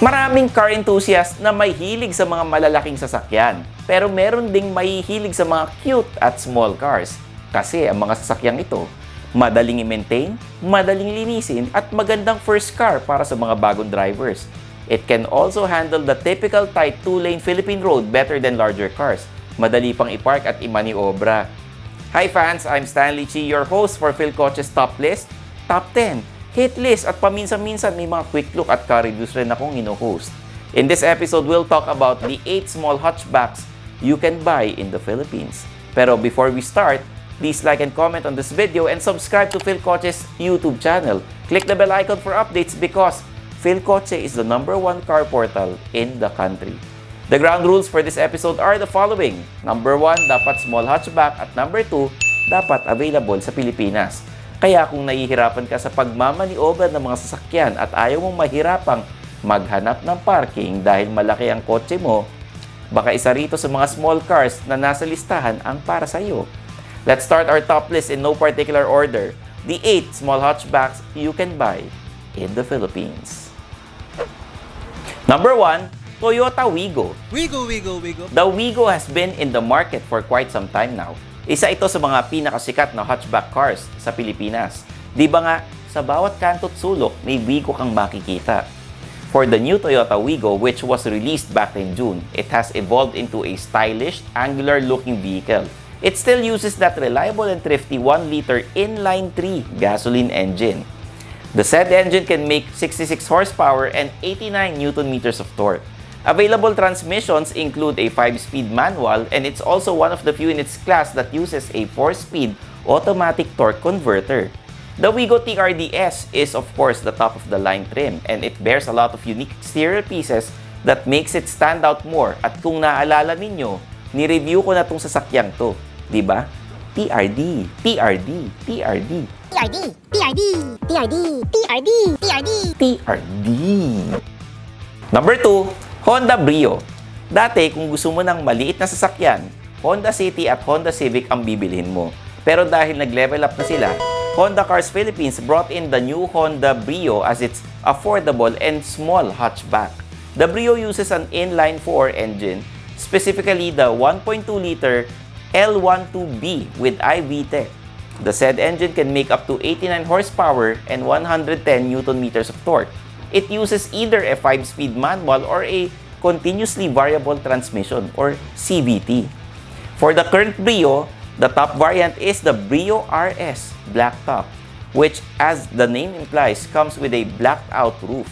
Maraming car enthusiast na may hilig sa mga malalaking sasakyan, pero meron ding may hilig sa mga cute at small cars. Kasi ang mga sasakyang ito, madaling i-maintain, madaling linisin, at magandang first car para sa mga bagong drivers. It can also handle the typical tight 2-lane Philippine road better than larger cars. Madali pang i-park at i-maniobra. Hi fans, I'm Stanley Chi, your host for Philkotse Top List, Top 10, Hit List, at paminsan-minsan may mga quick look at car reviews rin akong ino-host. In this episode, we'll talk about the 8 small hatchbacks you can buy in the Philippines. Pero before we start, please like and comment on this video and subscribe to Philkotse's YouTube channel. Click the bell icon for updates because Philkotse is the #1 car portal in the country. The ground rules for this episode are the following. Number 1, dapat small hatchback, at number 2, dapat available sa Pilipinas. Kaya kung nahihirapan ka sa pagmamaniober ng mga sasakyan at ayaw mong mahirapang maghanap ng parking dahil malaki ang kotse mo, baka isa rito sa mga small cars na nasa listahan ang para sa iyo. Let's start our top list in no particular order. The 8 small hatchbacks you can buy in the Philippines. Number 1, Toyota WIGO. WIGO. The WIGO has been in the market for quite some time now. Isa ito sa mga pinakasikat na hatchback cars sa Pilipinas. Di ba nga, sa bawat kanto't sulok, may WIGO kang makikita. For the new Toyota WIGO, which was released back in June, it has evolved into a stylish, angular-looking vehicle. It still uses that reliable and thrifty 1-liter inline 3 gasoline engine. The said engine can make 66 horsepower and 89 Nm of torque. Available transmissions include a 5-speed manual, and it's also one of the few in its class that uses a 4-speed automatic torque converter. The WIGO TRD-S is of course the top-of-the-line trim, and it bears a lot of unique exterior pieces that makes it stand out more. At kung naaalala ninyo, ni-review ko na tong sasakyang to, di ba? TRD. Number 2, Honda BRIO. Dati, kung gusto mo ng maliit na sasakyan, Honda City at Honda Civic ang bibilhin mo. Pero dahil nag-level up na sila, Honda Cars Philippines brought in the new Honda BRIO as its affordable and small hatchback. The BRIO uses an inline 4 engine, specifically the 1.2-liter L12B with I-VTEC. The said engine can make up to 89 horsepower and 110 Nm of torque. It uses either a 5-speed manual or a continuously variable transmission or CVT. For the current BRIO, the top variant is the BRIO RS Black Top, which, as the name implies, comes with a blacked out roof.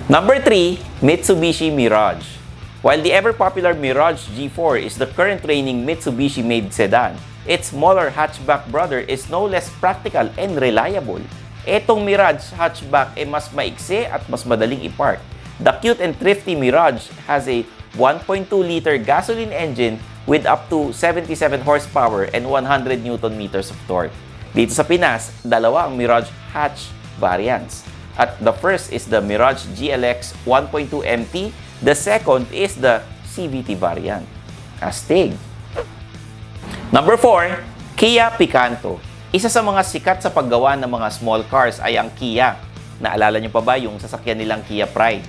Number 3, Mitsubishi Mirage. While the ever-popular Mirage G4 is the current reigning Mitsubishi-made sedan, its smaller hatchback brother is no less practical and reliable. Etong Mirage hatchback ay mas maiksi at mas madaling i-park. The cute and thrifty Mirage has a 1.2-liter gasoline engine with up to 77 horsepower and 100 Nm of torque. Dito sa Pinas, dalawa ang Mirage hatch variants. At the first is the Mirage GLX 1.2 MT, the second is the CVT variant. Astig! Number 4, Kia Picanto. Isa sa mga sikat sa paggawa ng mga small cars ay ang Kia. Naalala niyo pa ba yung sasakyan nilang Kia Pride?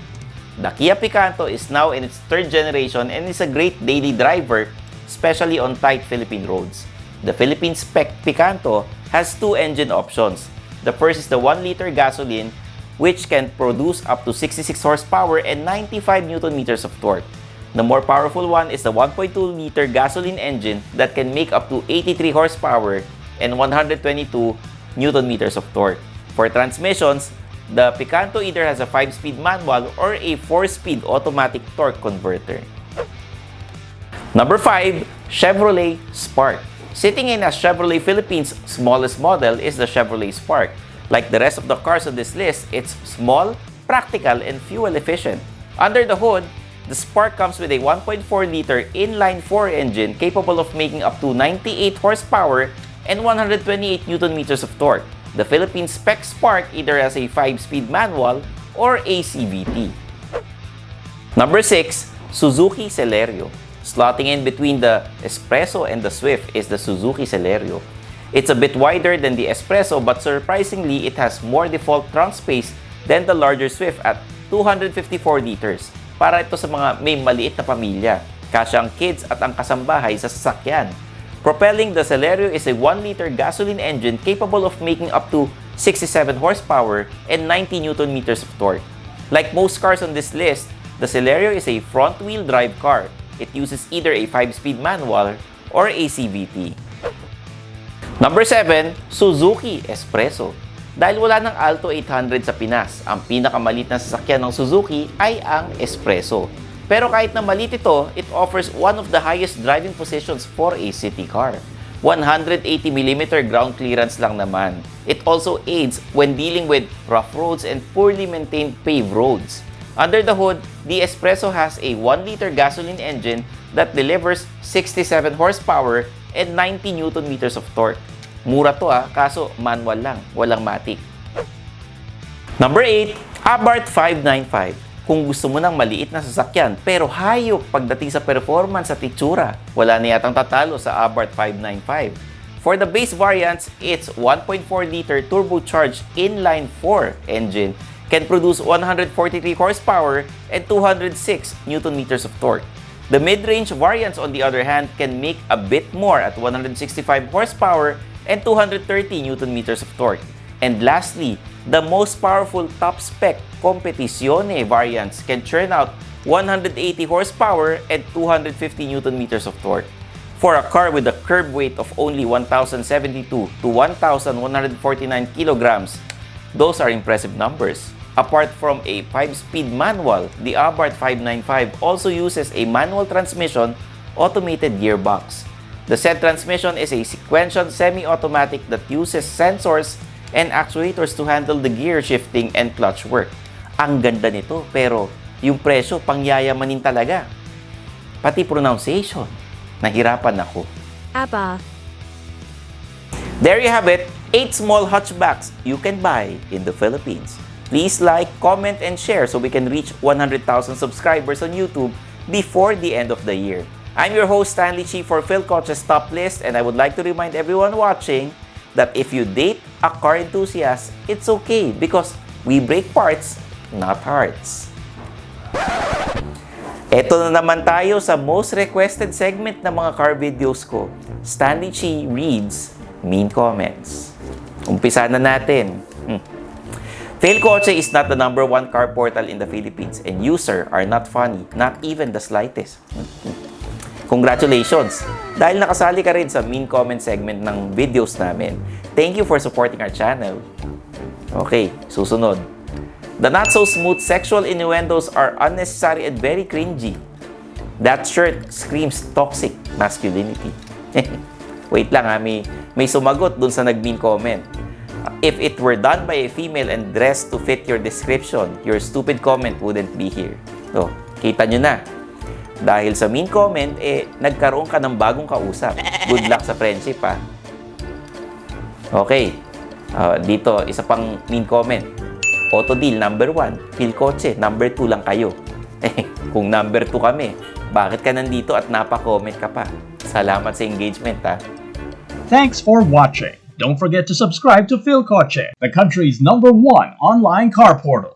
The Kia Picanto is now in its 3rd generation and is a great daily driver, especially on tight Philippine roads. The Philippine spec Picanto has 2 engine options. The first is the 1-liter gasoline, which can produce up to 66 horsepower and 95 Nm of torque. The more powerful one is the 1.2-liter gasoline engine that can make up to 83 horsepower and 122 Nm of torque. For transmissions, the Picanto either has a 5-speed manual or a 4-speed automatic torque converter. Number 5, Chevrolet Spark. Sitting in as Chevrolet Philippines' smallest model is the Chevrolet Spark. Like the rest of the cars on this list, it's small, practical, and fuel efficient. Under the hood, the Spark comes with a 1.4-liter inline 4 engine capable of making up to 98 horsepower and 128 Nm of torque. The Philippine spec Spark either has a 5-speed manual or a CVT. Number 6, Suzuki CELERIO. Slotting in between the S-PRESSO and the Swift is the Suzuki CELERIO. It's a bit wider than the S-PRESSO, but surprisingly, it has more default trunk space than the larger Swift at 254 liters. Para ito sa mga may maliit na pamilya. Kasya ang kids at ang kasambahay sa sasakyan. Propelling the Celerio is a 1-liter gasoline engine capable of making up to 67 horsepower and 90 Newton meters of torque. Like most cars on this list, the Celerio is a front-wheel drive car. It uses either a 5-speed manual or a CVT. Number 7, Suzuki S-PRESSO. Dahil wala ng Alto 800 sa Pinas, ang pinakamalit na sasakyan ng Suzuki ay ang S-PRESSO. Pero kahit na malit ito, it offers one of the highest driving positions for a city car. 180mm ground clearance lang naman. It also aids when dealing with rough roads and poorly maintained paved roads. Under the hood, the S-PRESSO has a 1-liter gasoline engine that delivers 67 horsepower and 90 Newton meters of torque. Mura to kaso manual lang, walang matic. Number 8, ABARTH 595. Kung gusto mo ng maliit na sasakyan pero hayop pagdating sa performance at itsura, wala na yatang tatalo sa ABARTH 595. For the base variants, its 1.4-liter turbocharged inline 4 engine can produce 143 horsepower and 206 Newton meters of torque. The mid-range variants, on the other hand, can make a bit more at 165 horsepower and 230 Newton meters of torque. And lastly, the most powerful top-spec Competizione variants can churn out 180 horsepower and 250 Newton meters of torque. For a car with a curb weight of only 1,072 to 1,149 kilograms, those are impressive numbers. Apart from a 5-speed manual, the ABARTH 595 also uses a manual transmission automated gearbox. The said transmission is a sequential semi-automatic that uses sensors and actuators to handle the gear shifting and clutch work. Ang ganda nito, pero yung presyo pangyayamanin talaga. Pati pronunciation, nahirapan ako. ABARTH. There you have it, 8 small hatchbacks you can buy in the Philippines. Please like, comment, and share so we can reach 100,000 subscribers on YouTube before the end of the year. I'm your host, Stanley for Philkotse Top List, and I would like to remind everyone watching that if you date a car enthusiast, it's okay because we break parts, not hearts. Eto na naman tayo sa most requested segment ng mga car videos ko. Stanley Chi reads mean comments. Umpisa na natin. Philkotse is not the #1 car portal in the Philippines, and you, sir, are not funny, not even the slightest. Congratulations! Dahil nakasali ka rin sa mean comment segment ng videos namin. Thank you for supporting our channel. Okay, susunod. The not-so-smooth sexual innuendos are unnecessary and very cringy. That shirt screams toxic masculinity. Wait lang may sumagot dun sa nag-mean comment. If it were done by a female and dressed to fit your description, your stupid comment wouldn't be here. So, kita nyo na. Dahil sa mean comment, nagkaroon ka ng bagong kausap. Good luck sa friendship, ha? Okay. Dito, isa pang mean comment. Auto deal, #1. Philkotse, #2 lang kayo. Kung #2 kami, bakit ka nandito at napa-comment ka pa? Salamat sa engagement, ha? Thanks for watching. Don't forget to subscribe to Philkotse, the country's #1 online car portal.